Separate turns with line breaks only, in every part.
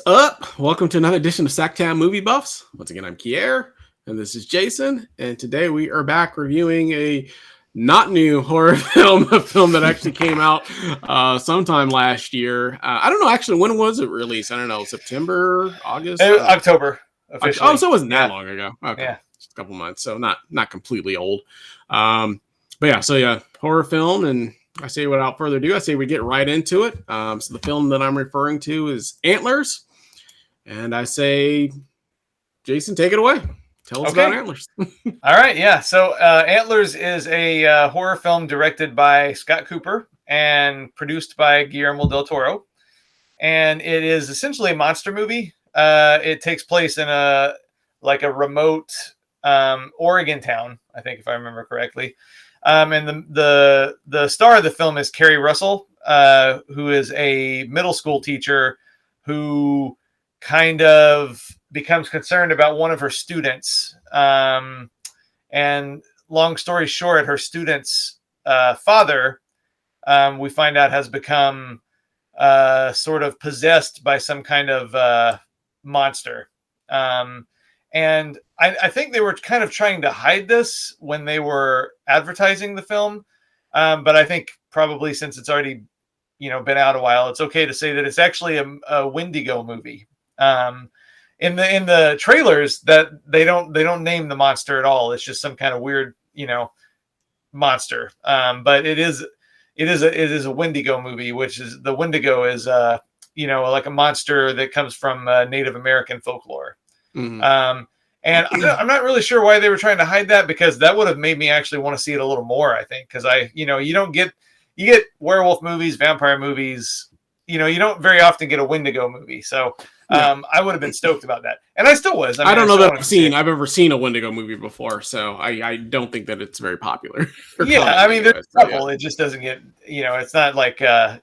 up? Welcome to another edition of Sacktown Movie Buffs. Once again, I'm Kier, and this is Jason. And today we are back reviewing a not new horror film, a film that actually came out sometime last year. I don't know, actually, when was it released? I don't know, September, August?
October, officially.
Oh, so it wasn't that long ago. Okay,
yeah.
Just a couple months, so not completely old. But yeah, horror film, and I say without further ado, I say we get right into it. So the film that I'm referring to is Antlers. And I say, Jason, take it away. Tell us about Antlers.
All right, yeah. So Antlers is a horror film directed by Scott Cooper and produced by Guillermo del Toro. And it is essentially a monster movie. It takes place in a remote Oregon town, I think, if I remember correctly. And the star of the film is Kerry Russell, who is a middle school teacher who kind of becomes concerned about one of her students. And long story short, her student's father, we find out, has become sort of possessed by some kind of monster. And I think they were kind of trying to hide this when they were advertising the film. But I think probably since it's already, been out a while, it's okay to say that it's actually a Wendigo movie. In the trailers, that they don't name the monster at all. It's just some kind of weird, monster. But it is a Wendigo movie, which is the Wendigo is like a monster that comes from Native American folklore. Mm-hmm. And I'm not really sure why they were trying to hide that, because that would have made me actually want to see it a little more, I think, because you get werewolf movies, vampire movies, you don't very often get a Wendigo movie. So I would have been stoked about that. And I still was.
I don't know that I've ever seen a Wendigo movie before, so I don't think that it's very popular.
Yeah, I mean, there's a couple. Yeah. It just doesn't get, it's not like, as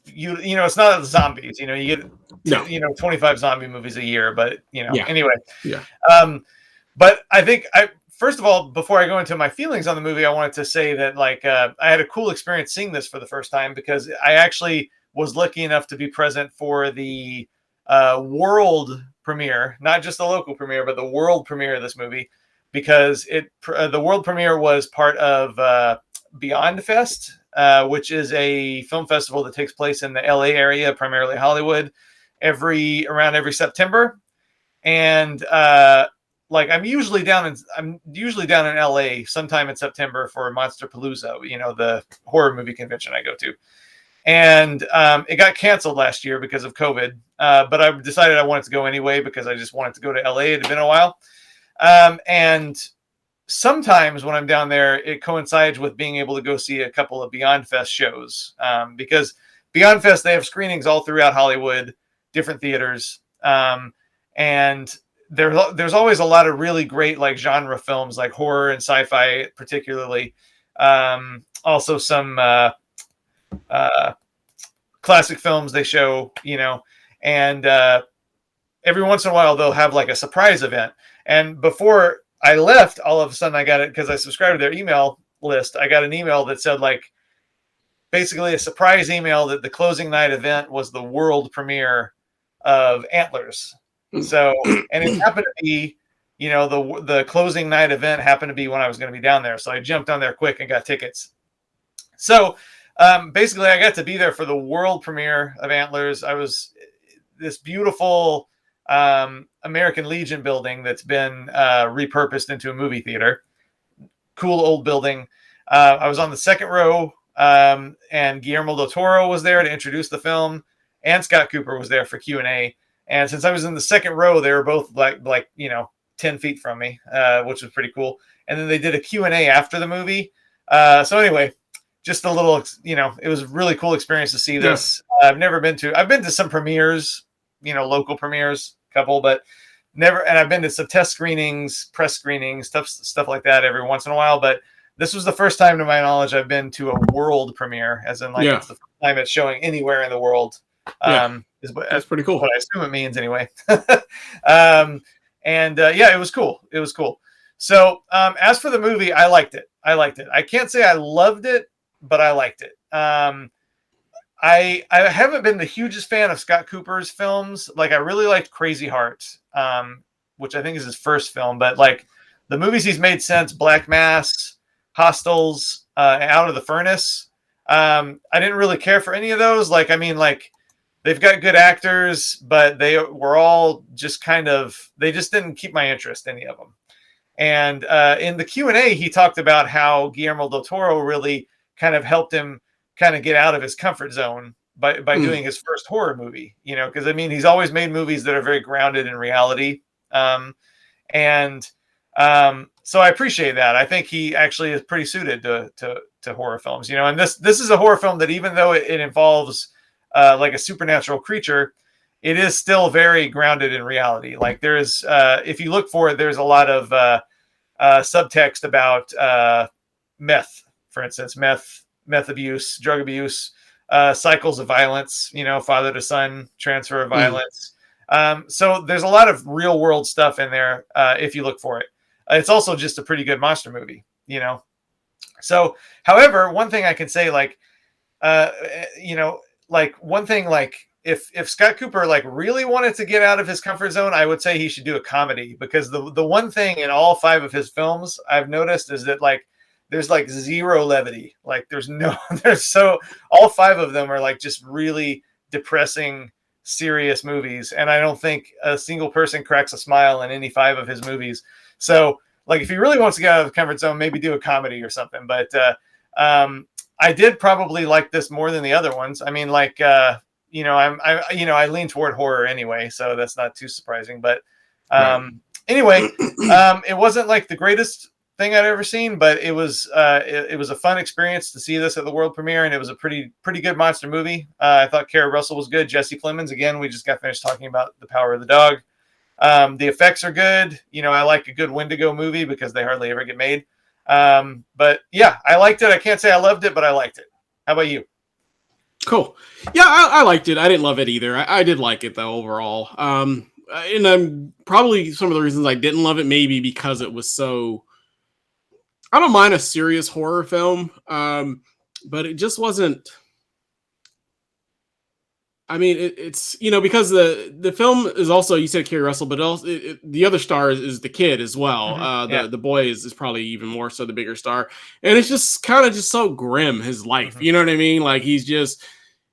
it's not like zombies, you get 25 zombie movies a year, but anyway. Yeah. But I think first of all, before I go into my feelings on the movie, I wanted to say that I had a cool experience seeing this for the first time, because I actually was lucky enough to be present for the world premiere, not just the local premiere, but the world premiere of this movie, because the world premiere was part of Beyond Fest, which is a film festival that takes place in the LA area, primarily Hollywood, around every September. And I'm usually down in LA sometime in September for Monsterpalooza, the horror movie convention I go to. And it got canceled last year because of COVID. But I decided I wanted to go anyway, because I just wanted to go to LA. It had been a while. And sometimes when I'm down there, it coincides with being able to go see a couple of Beyond Fest shows. Because Beyond Fest, they have screenings all throughout Hollywood, different theaters. And there's always a lot of really great genre films, like horror and sci-fi particularly. Also some classic films they show, and every once in a while they'll have a surprise event. And before I left, all of a sudden I got it, because I subscribed to their email list. I got an email that said basically a surprise email that the closing night event was the world premiere of Antlers. So, and it happened to be, the closing night event happened to be when I was going to be down there. So I jumped on there quick and got tickets. So basically I got to be there for the world premiere of Antlers. I was this beautiful American Legion building that's been repurposed into a movie theater. Cool old building. I was on the second row, and Guillermo del Toro was there to introduce the film, and Scott Cooper was there for Q&A. And since I was in the second row, they were both 10 feet from me, which was pretty cool. And then they did a Q&A after the movie. So anyway, just a little, it was a really cool experience to see this. Yeah. I've been to some premieres, local premieres, couple, but never. And I've been to some test screenings, press screenings, stuff like that every once in a while. But this was the first time, to my knowledge, I've been to a world premiere, as in it's the first time it's showing anywhere in the world. That's pretty cool. What I assume it means anyway. It was cool. It was cool. So as for the movie, I liked it. I can't say I loved it, but I liked it. I haven't been the hugest fan of Scott Cooper's films. Like I really liked Crazy Heart, which I think is his first film, but like the movies he's made since, Black Mass, Hostels, Out of the Furnace, I didn't really care for any of those. Like, I mean, like they've got good actors, but they were all just kind of, they just didn't keep my interest, any of them. And in the Q&A, he talked about how Guillermo del Toro really kind of helped him kind of get out of his comfort zone by doing his first horror movie, you know, because I mean, he's always made movies that are very grounded in reality. So I appreciate that. I think he actually is pretty suited to horror films, you know, and this is a horror film that even though it involves like a supernatural creature, it is still very grounded in reality. Like there's, if you look for it, there's a lot of subtext about meth, for instance, meth abuse, drug abuse, cycles of violence, you know, father to son transfer of violence. So there's a lot of real world stuff in there if you look for it. It's also just a pretty good monster movie, you know. So, however, one thing I can say, like, you know, like one thing, like if Scott Cooper like really wanted to get out of his comfort zone, I would say he should do a comedy, because the one thing in all 5 of his films I've noticed is that like there's like zero levity. Like there's all 5 of them are like just really depressing, serious movies, and I don't think a single person cracks a smile in any 5 of his movies. So like if he really wants to get out of the comfort zone, maybe do a comedy or something. But I did probably like this more than the other ones. I mean, like you know, I lean toward horror anyway, so that's not too surprising. But anyway, it wasn't like the greatest thing I'd ever seen, but it was a fun experience to see this at the world premiere, and it was a pretty good monster movie. I thought Kara Russell was good. Jesse Plemons, again, we just got finished talking about The Power of the Dog. The effects are good. You know, I like a good Wendigo movie because they hardly ever get made. But yeah, I liked it. I can't say I loved it, but I liked it. How about you?
Cool. Yeah, I liked it. I didn't love it either. I did like it though overall. And probably some of the reasons I didn't love it maybe because it was so. I don't mind a serious horror film, but it just wasn't. I mean, it's, you know, because the film is also, you said Kerry Russell, but also the other star is the kid as well. The boy is probably even more so the bigger star, and it's just kind of just so grim, his life. You know what I mean? Like he's just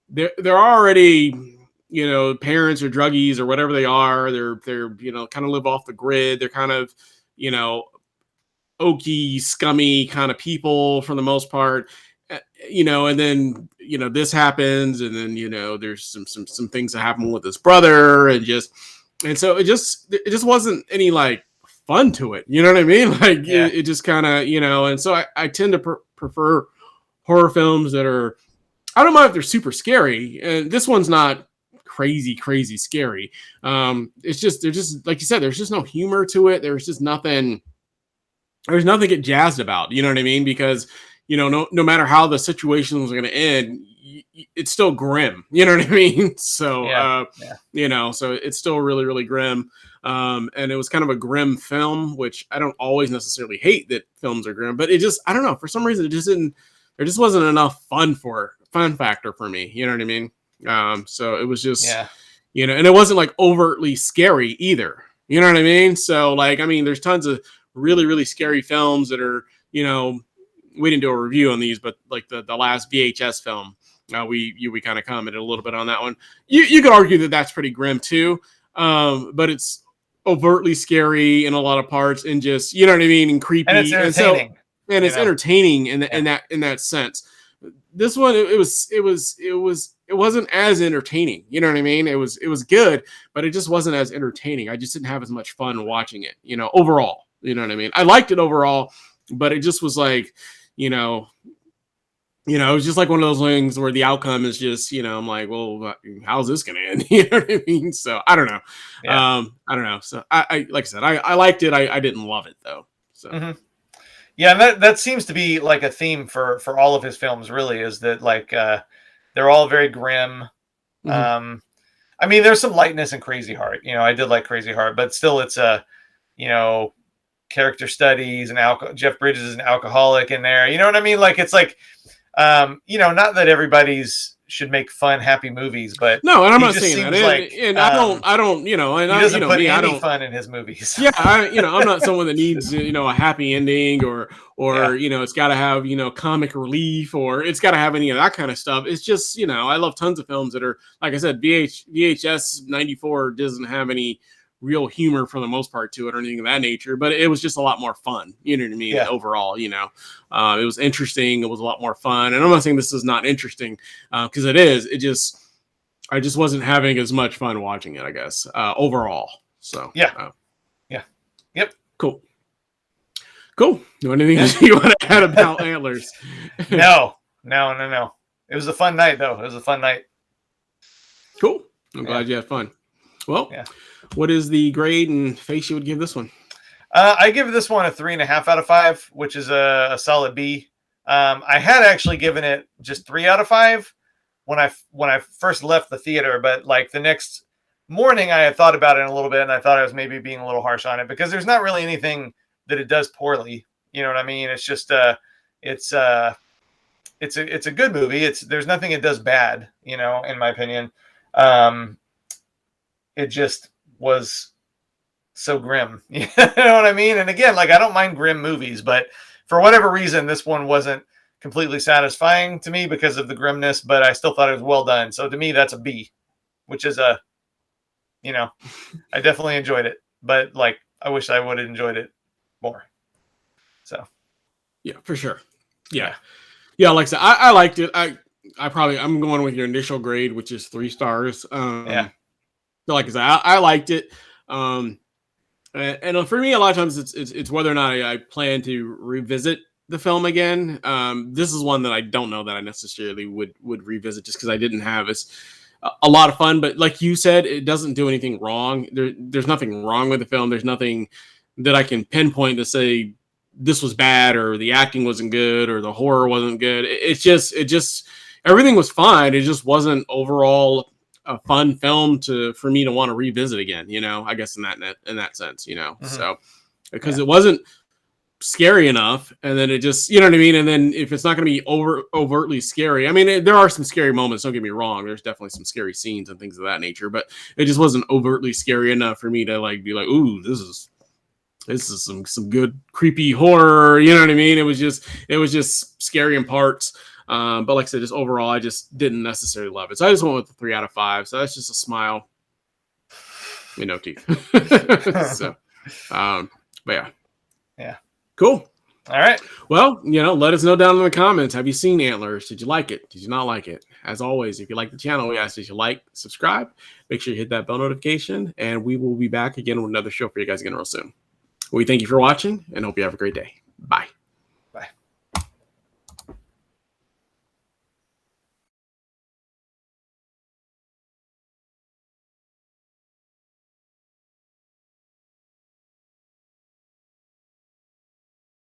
they're already, you know, parents or druggies or whatever they are. They're you know, kind of live off the grid. They're kind of, you know, oaky, scummy kind of people for the most part. You know, and then, you know, this happens, and then, you know, there's some things that happen with his brother, and so it just wasn't any like fun to it. You know what I mean? Like it just kind of, you know, and so I tend to prefer horror films that are, I don't mind if they're super scary, and this one's not crazy scary. It's just, they're just, like you said, there's just no humor to it. There's just nothing. There's nothing to get jazzed about. You know what I mean? Because, you know, no matter how the situation was going to end, it's still grim. You know what I mean? So, you know, so it's still really, really grim. And it was kind of a grim film, which I don't always necessarily hate that films are grim, but it just, I don't know, for some reason, there just wasn't enough fun factor for me. You know what I mean? So it was just, you know, and it wasn't like overtly scary either. You know what I mean? So like, I mean, there's tons of really, really scary films that are, you know, we didn't do a review on these, but like the last VHS film, we kind of commented a little bit on that one. You could argue that that's pretty grim too, but it's overtly scary in a lot of parts, and just, you know what I mean, and creepy,
and it's entertaining,
and it's entertaining in that sense. This one, it wasn't as entertaining. You know what I mean? It was good, but it just wasn't as entertaining. I just didn't have as much fun watching it, you know, overall. You know what I mean? I liked it overall, but it just was like, you know, it was just like one of those things where the outcome is just, you know, I'm like, well, how's this going to end? You know what I mean? So I don't know. I don't know. So I like I said, I liked it. I didn't love it though. So.
Yeah, and that seems to be like a theme for all of his films, really, is that like they're all very grim. I mean, there's some lightness in Crazy Heart. You know, I did like Crazy Heart, but still, it's a, you know, character studies, and Jeff Bridges is an alcoholic in there. You know what I mean? Like, it's like Not that everybody's should make fun, happy movies, but
no, and I'm
he
not
just
saying that.
seems like,
And I don't, and
he
I,
doesn't put
me, I
any
don't.
fun in his movies.
Yeah, I'm not someone that needs, a happy ending or
Yeah.
it's got to have, comic relief or it's got to have any of that kind of stuff. It's just, I love tons of films that are, like I said, VHS 94 doesn't have any real humor for the most part to it or anything of that nature, but it was just a lot more fun. You know what I mean?
Yeah.
Overall, it was interesting. It was a lot more fun. And I'm not saying this is not interesting because it is. I just wasn't having as much fun watching it, I guess, overall. So,
yeah. Yep.
Cool. Anything you want to add about Antlers?
No. It was a fun night, though. It was a fun night.
Cool. I'm glad you had fun. Well, what is the grade and face you would give this one?
I give this one a 3.5 out of 5, which is a solid B. I had actually given it just 3 out of 5 when I first left the theater, but like the next morning I had thought about it a little bit and I thought I was maybe being a little harsh on it because there's not really anything that it does poorly. You know what I mean? It's just it's a good movie. There's nothing it does bad, in my opinion. It just was so grim. You know what I mean? And again, like I don't mind grim movies, but for whatever reason, this one wasn't completely satisfying to me because of the grimness, but I still thought it was well done. So to me, that's a B, which is I definitely enjoyed it, but like, I wish I would have enjoyed it more. So.
Yeah, for sure. Yeah. Like I said, I liked it. I'm going with your initial grade, which is 3 stars. So like I said, I liked it. And for me, a lot of times it's whether or not I plan to revisit the film again. This is one that I don't know that I necessarily would revisit just because I didn't have a lot of fun. But like you said, it doesn't do anything wrong. There's nothing wrong with the film. There's nothing that I can pinpoint to say this was bad or the acting wasn't good or the horror wasn't good. It just everything was fine. It just wasn't overall a fun film for me to want to revisit again, I guess in that sense,
Mm-hmm.
So because it wasn't scary enough and then it just, you know what I mean? And then if it's not going to be overtly scary, I mean, there are some scary moments, don't get me wrong. There's definitely some scary scenes and things of that nature, but it just wasn't overtly scary enough for me to like, be like, ooh, this is some good creepy horror. You know what I mean? It was just scary in parts. But like I said, just overall, I just didn't necessarily love it. So I just went with the 3 out of 5. So that's just a smile. No teeth. So, but yeah. Cool.
All right.
Well, let us know down in the comments. Have you seen Antlers? Did you like it? Did you not like it? As always, if you like the channel, we ask that you like, subscribe, make sure you hit that bell notification, and we will be back again with another show for you guys again real soon. We thank you for watching and hope you have a great day. Bye.